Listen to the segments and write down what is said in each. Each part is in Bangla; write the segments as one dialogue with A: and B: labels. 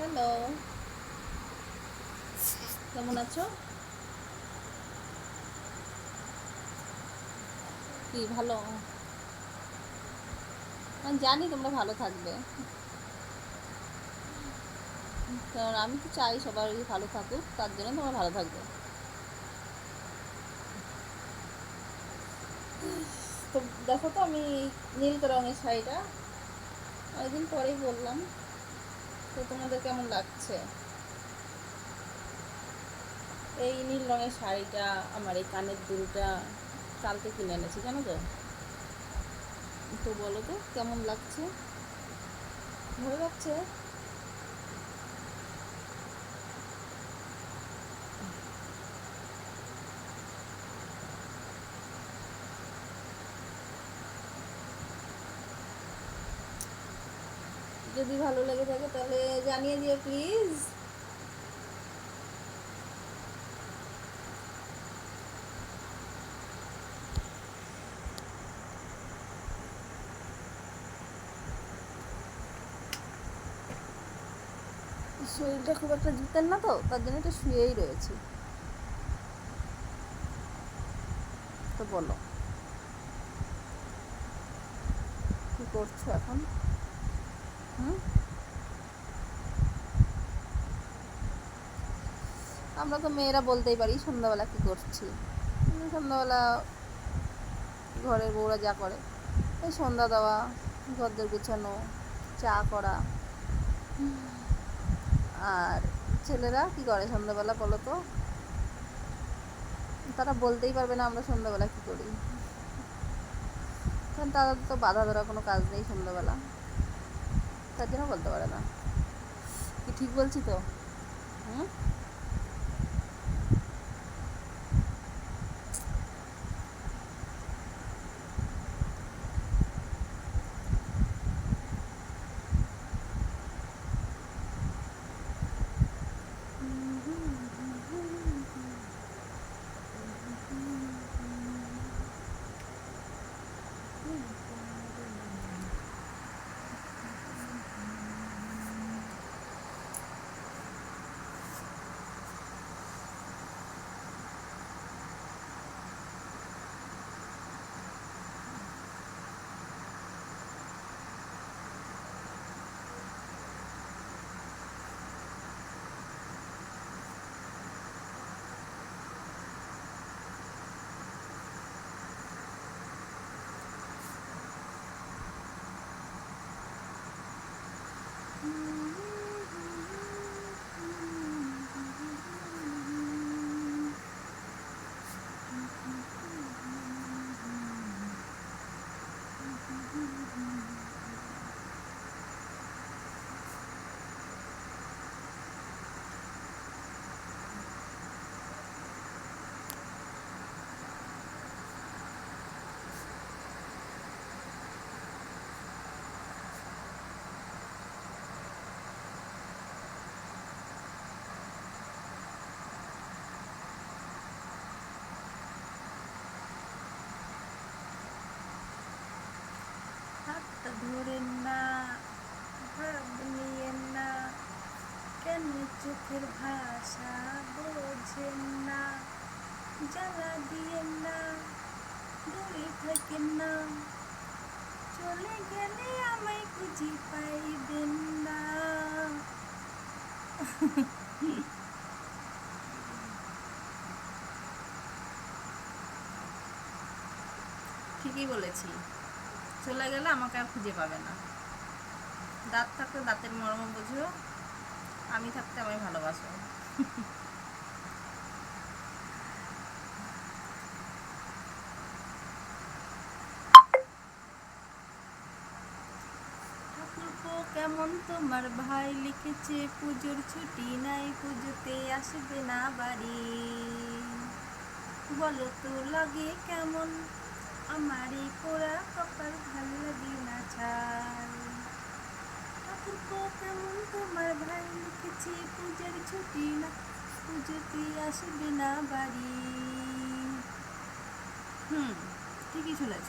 A: হ্যালো, কেমন আছো? কি ভালো? আমি জানি তোমরা ভালো থাকবে, কারণ আমি তো চাই সবাই ভালো থাকুক, তার জন্য তোমরা ভালো থাকবে। তো দেখো তো আমি নীল রঙের শাড়িটা অনেকদিন পরেই বললাম, তো তোমাদের কেমন লাগছে? এই নীল রঙের শাড়িটা আমার এই কানের দুলটা কালকে কিনে এনেছি, জানো তো? তো বলো তো কেমন লাগছে? ভালো লাগছে? যদি ভালো লেগে থাকে তাহলে জানিয়ে দিও প্লিজ। শরীরটা খুব একটা জুতেন না, তো তার জন্য একটু শুয়েই রয়েছি। তো বলো, কি করছো এখন? হুম, আমরা তো মেয়েরা বলতেই পারি সন্ধ্যাবেলা কি করছি। সন্ধ্যাবেলা ঘরের বউরা যা করে, এই সন্ধ্যা দেওয়া, ঘরদের গুছানো, চা করা। আর ছেলেরা কি করে সন্ধ্যাবেলা বলো তো? তারা বলতেই পারবে না আমরা সন্ধ্যাবেলা কি করি, কারণ তাদের তো বাধা ধরা কোনো কাজ নেই সন্ধ্যাবেলা, তার জন্য বলতে পারে না। কি ঠিক বলছি তো? হুম।
B: হাতটা ধরেন না, ভাব নিয়েন না, কেন চোখের ভাষা বোঝেন না, জ্বালা দিয়েন না, দূরে থাকেন না, চলে গেলে আমায় খুঁজে পাইবেন না। ঠিকই বলেছি, চলে গেলে আমাকে আর খুঁজে পাবে না। দাঁত থাকতে দাঁতের মর্ম বুঝো, আমি থাকতে আমায় ভালোবাসো। ঠাকুরপো কেমন তোমার ভাই লিখেছে, পুজোর ছুটি নাই, পুজোতে আসবে না বাড়ি। বলো তো লাগে কেমন, আমারই পোড়া কপাল ভাল লাগে না ছাই। ঠাকুরপো কেমন তোমার ভাই লিখেছে, পুজোর ছুটি না, পুজোতে আসবে না বাড়ি। ঠিকই শুনেছ।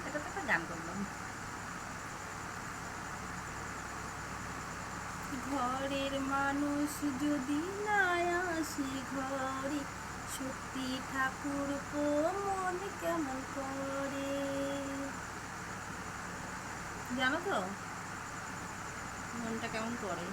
B: এটা তো একটা গান করলাম। ঘরের মানুষ যদি না আসে ঘরে, সত্যি ঠাকুর মন কেমন করে। জানো তো মনটা কেমন করে?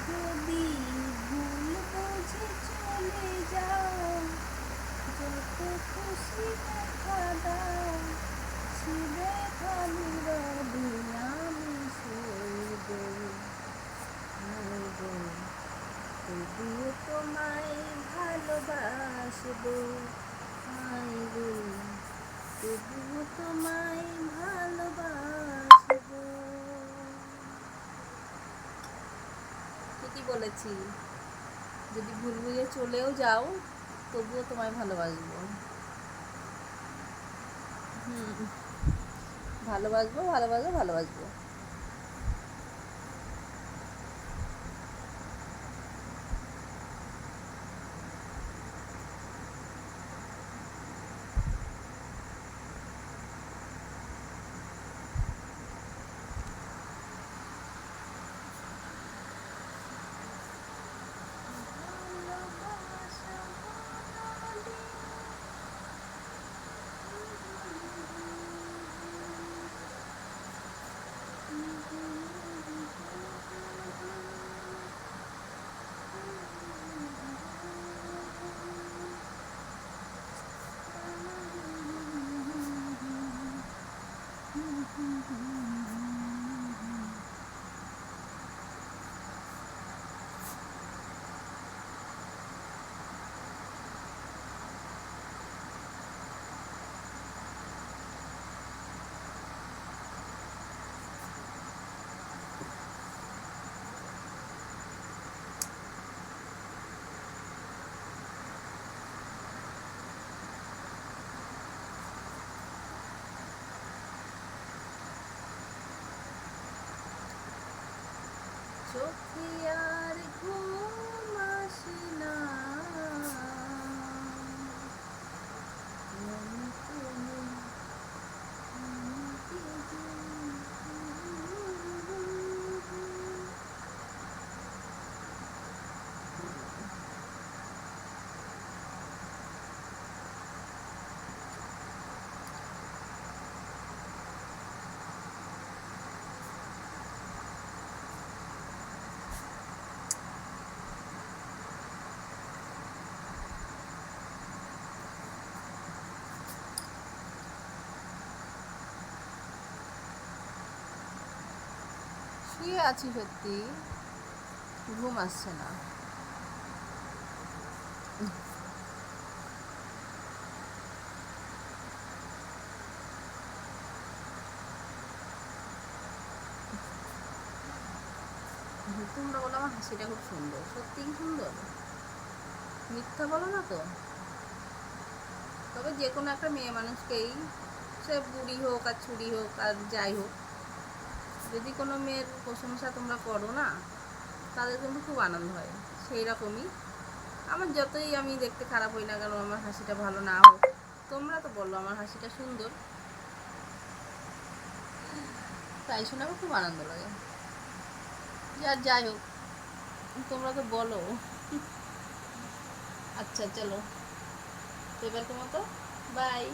B: যদি ভুল বুঝে চলে যাও, যত খুশি দেখা দাও, সে দেখালি রবে আমি সইব, তবুও তোমায় ভালোবাসবো, আইবো, তবুও তোমায় ভালোবাসবো।
A: ঠিকই বলেছি, যদি ভুল বুঝে চলেও যাও তবুও তোমায় ভালোবাসবো। ভালোবাসবো ভালোবাসবো ভালোবাসবো। চোখে আর ঘুম আসে না, মন তুমি শুয়ে আছি, সত্যি ঘুম আসছে না। তোমরা বলো আমার হাসিটা খুব সুন্দর, সত্যি কি সুন্দর, মিথ্যা বলো না তো। তবে যে কোনো একটা মেয়ে মানুষকেই, সে বুড়ি হোক আর ছুরি হোক আর যাই হোক, যদি কোনো মেয়ের প্রশংসা তোমরা করো না, তাদের কিন্তু খুব আনন্দ হয়। সেই রকমই আমার, যতই আমি দেখতে খারাপ হই না কেন, আমার হাসিটা ভালো না হোক, তোমরা তো বললো আমার হাসিটা সুন্দর, তাই শুনে আমার খুব আনন্দ লাগে। আর যাই হোক, তোমরা তো বলো। আচ্ছা চলো, এবার তোমার তো বাই।